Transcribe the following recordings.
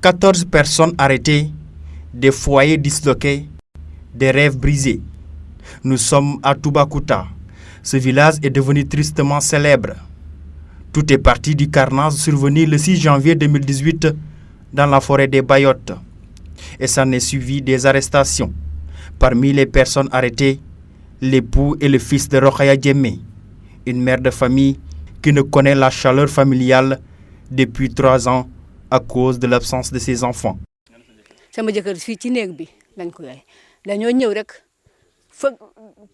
14 personnes arrêtées, des foyers disloqués, des rêves brisés. Nous sommes à Toubacouta. Ce village est devenu tristement célèbre. Tout est parti du carnage survenu le 6 janvier 2018 dans la forêt des Bayottes. Et s'en est suivi des arrestations. Parmi les personnes arrêtées, l'époux et le fils de Rokhaya Diémé, une mère de famille qui ne connaît la chaleur familiale depuis 3 ans à cause de l'absence de ses enfants. Sama jëkkër fii ci néeg bi lañ ko yaay dañoo ñëw rek fa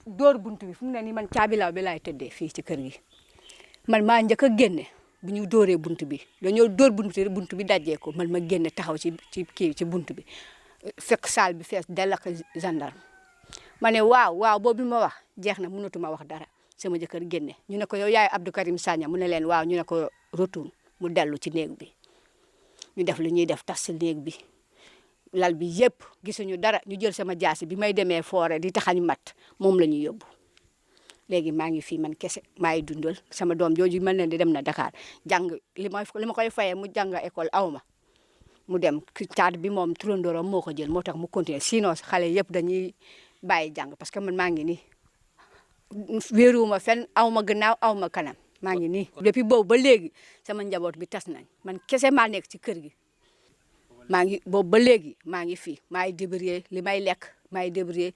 door buntu bi fu mu ne nii man caabi laaw bi laay tëddee fii ci kër gi man maa njëkk a génne bu ñu dooree buntu bi dañoo door buntu bi dajee ko man ma génne taxaw ci buntu bi fekk saal bi fees dell ak gendarme ma ne waaw boobu ma wax jeex na mënatuma wax dara sama jëkkër génne ñu ne ko yow yaay Abdou Karim Sagna mu ne leen waaw ñu ne ko retourne mu dellu ci néeg bi ñu def lu ñuy def tas ci néeg bi lal bi yëpp gisuñu dara ñu jël sama jaasi bi may demee foore di taxañ mat moom la ñu yóbbu léegi maa ngi fii man kese maay dundal sama doom jooju mel ne di dem na Dakar jàng li ma koy fayee mu jàng école awma mu dem caat bi moom turandooram moo ko jël moo tax mu continuer sinon xale yëpp dañuy bàyyi jàng parce que man maa ngi nii wéeruwuma fenn awma gannaaw awma kanam maa ngi nii depuis boobu ba léegi sama njaboot bi tas nañ man kese maa nekk ci kër gi maa ngi boobu ba léegi maa ngi fii maay débrouiller li may lekk maay débrouiller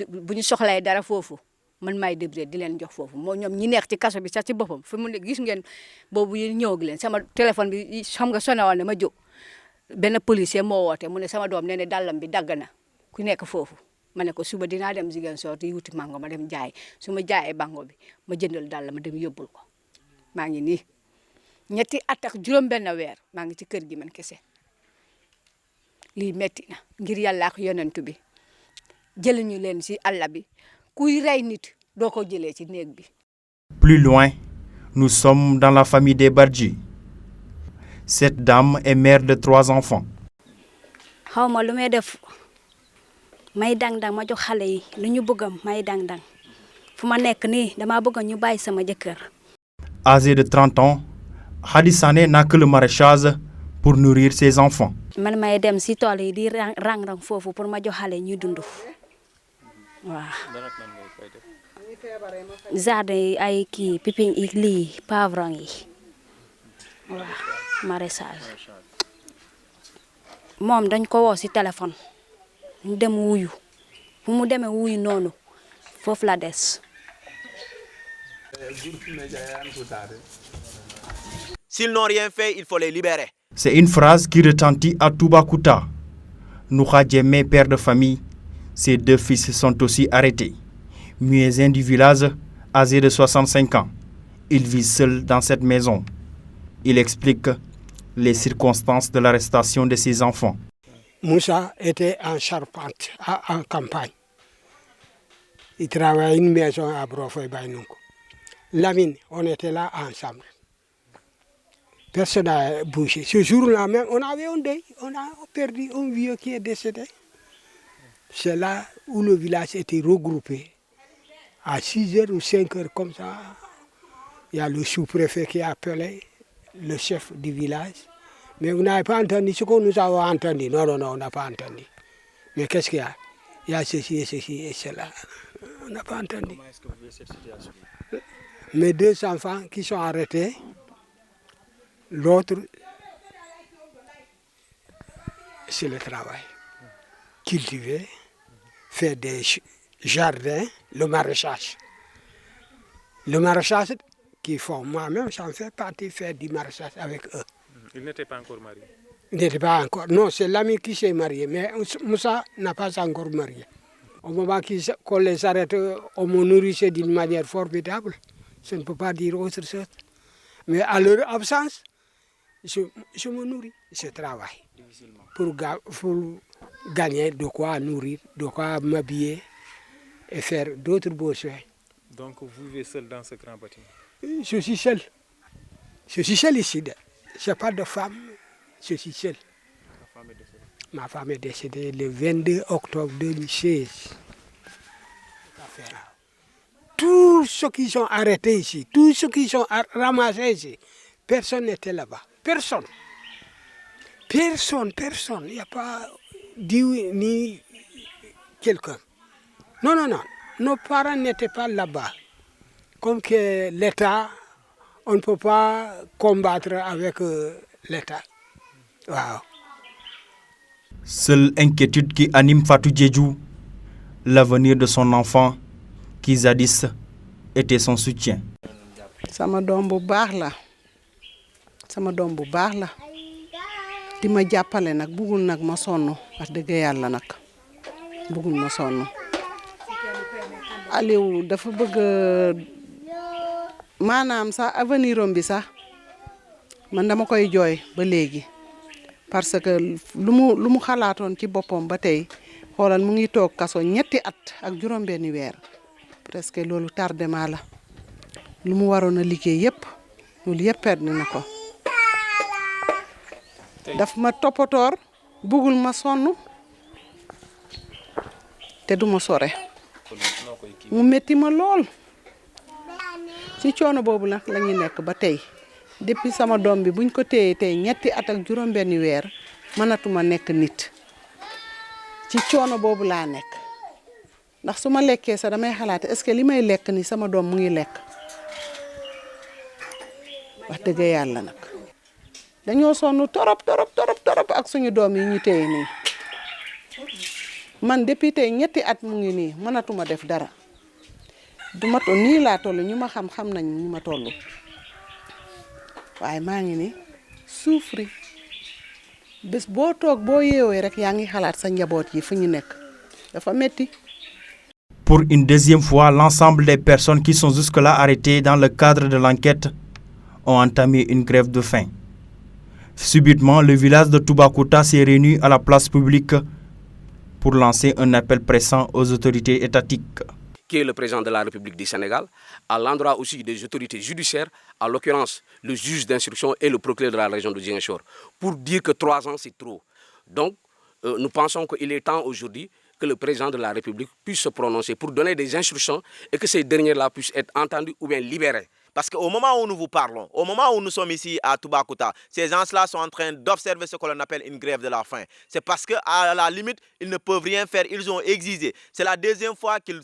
bu ñu soxlay dara foofu man maay débrouiller di leen jox foofu moo ñoom ñi nekk ci kaso bi sax ci boppam fi mu ne gis ngeen boobu yéen ñëwag leen sama téléphone bi xam nga sonné woon na ma jóg benn policier moo woote mu ne sama doom nee ne dàllam bi dagg na ku nekk foofu ma ne ko suba dinaa dem Ziguinchor di wuti mango ma dem jaay su ma jaayee bango bi ma jëndal dàll ma dem yóbbul ko maa ngi nii ñetti at ak juróom-benn weer maa ngi ci kër gi man kese lii metti na ngir yàlla ak yonent bi jëluñu leen ci àll bi kuy rey nit doo ko jëlee ci néeg bi. Plus loin, nous sommes dans la famille des Badji. Cette dame est mère de 3 enfants. xaw ma lu may def may dang-dang ma jox xale yi lu ñu bëggam may dang-dang fu ma nekk nii dama bëgg ñu bàyyi sama jëkkër. Âgée de 30 ans, Hadi Sané n'a que le maraîchage pour nourrir ses enfants. man may dem si tool yi di rang foofu pour ma jox xale ñuy dund waaw. jardin yi ay kii pipin yi lii pavron yi waaw maraîchage moom dañ ko woo si téléphone mu dem wuyu fu mu demee wuyu noonu foofu la des. S'ils n'ont rien fait, il faut les libérer. C'est une phrase qui retentit à Toubacouta. Noukha Diémé, père de famille, ses 2 fils sont aussi arrêtés. Muezzin du village, âgé de 65 ans. Il vit seul dans cette maison. Il explique les circonstances de l'arrestation de ses enfants. Moussa était en charpente, en campagne. Il travaillait une maison à Brofoy-Baynoukou. Lamine, on était là ensemble. Personne n'a bougé. Ce jour-là même, on avait un deuil. On a perdu un vieux qui est décédé. C'est là où le village était regroupé. À 6h ou 5h comme ça, il y a le sous-préfet qui a appelé le chef du village. Mais vous n'avez pas entendu ce que nous avons entendu. Non, on n'a pas entendu. Mais qu'est-ce qu'il y a? Il y a ceci et cela. On n'a pas entendu. Comment est-ce que vous voyez cette situation? Mes 2 enfants qui sont arrêtés, l'autre, c'est le travail. Cultiver, faire des jardins, le maraîchage. Le maraîchage qu'ils font, moi-même, j'en fais partie, faire du maraîchage avec eux. Ils n'étaient pas encore mariés? Ils n'étaient pas encore. Non, c'est l'ami qui s'est marié, mais Moussa n'a pas encore marié. Au moment qu'on les arrête, on me nourrissait d'une manière formidable. Je ne peux pas dire autre chose. Mais à leur absence, je me nourris, je travaille. Pour gagner de quoi nourrir, de quoi m'habiller et faire d'autres besoins. Donc vous vivez seul dans ce grand bâtiment? Je suis seul. Je suis seul ici. Je n'ai pas de femme, je suis seul. Ma femme est décédée le 22 octobre 2016. Tous ceux qui sont arrêtés ici, tous ceux qui sont ramassés ici, personne n'était là-bas. Personne. Personne. Il n'y a pas dit ni quelqu'un. Non. Nos parents n'étaient pas là-bas. Comme que l'État, on ne peut pas combattre avec l'État. Wow. Seule inquiétude qui anime Fatou Diédhiou, l'avenir de son enfant, qui jadis était son soutien. sama doom bu baax la di ma jàppale nag bugul nag ma sonn wax dëgg yàlla nag bugul ma sonn Aliou dafa bëgg maanaam sax avenir am bi sax man dama koy jooy ba léegi parce que lu mu xalaatoon ci boppam ba tey xoolal mu ngi toog kaso 2 at ak juróom-benni weer presque loolu tardement la lu mu waroon a liggéey yépp loolu yépp perdre na ko daf ma toppatoor bugul ma sonn te du ma sore mu metti ma lool ci coono boobu nag la ñu nekk ba tey depuis sama doom bi buñ ko téye tey 2 at ak juróom-benni weer mënatuma nekk nit ci coono boobu laa nekk ndax su ma lekkee sax damay xalaat est-ce que li may lekk ni sama doom mu ngi lekk wax dëgg yàlla nag dañoo sonn torop ak suñu doom yi ñu téye nii man depuis tey 2 at mu ngi nii mënatuma def dara du ma toll nii laa toll ñu ma xam nañ ñu ma toll waaye maa ngi ni souffrir bés boo toog boo yeewee rek yaa ngi xalaat sa njaboot yi fu ñu nekk dafa metti. Pour une deuxième fois, l'ensemble des personnes qui sont jusque-là arrêtées dans le cadre de l'enquête ont entamé une grève de faim. Subitement, le village de Toubacouta s'est réuni à la place publique pour lancer un appel pressant aux autorités étatiques. Qui est le président de la République du Sénégal, à l'endroit aussi des autorités judiciaires, à l'occurrence le juge d'instruction et le procureur de la région de Ziguinchor, pour dire que 3 ans c'est trop. Donc, nous pensons qu'il est temps aujourd'hui que le président de la République puisse se prononcer pour donner des instructions et que ces derniers-là puissent être entendus ou bien libérés. Parce qu'au moment où nous vous parlons, au moment où nous sommes ici à Toubacouta, ces gens-là sont en train d'observer ce que l'on appelle une grève de la faim. C'est parce qu'à la limite, ils ne peuvent rien faire, ils ont exigé. C'est la deuxième fois qu'ils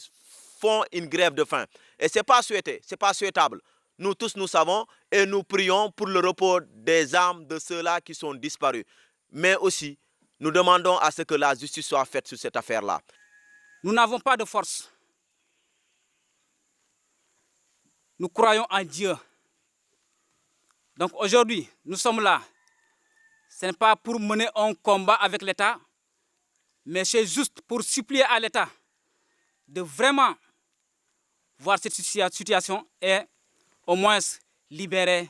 font une grève de faim. Et ce n'est pas souhaité, ce n'est pas souhaitable. Nous tous, nous savons et nous prions pour le repos des âmes de ceux-là qui sont disparus. Mais aussi, nous demandons à ce que la justice soit faite sur cette affaire-là. Nous n'avons pas de force. Nous croyons en Dieu. Donc aujourd'hui, nous sommes là. Ce n'est pas pour mener un combat avec l'État, mais c'est juste pour supplier à l'État de vraiment voir cette situation et au moins libérer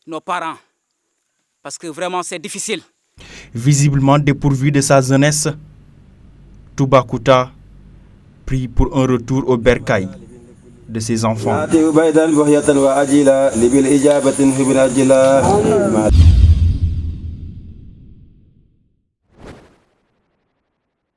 nos parents. Parce que vraiment c'est difficile. Visiblement dépourvu de sa jeunesse, Toubacouta prie pour un retour au bercail de ses enfants.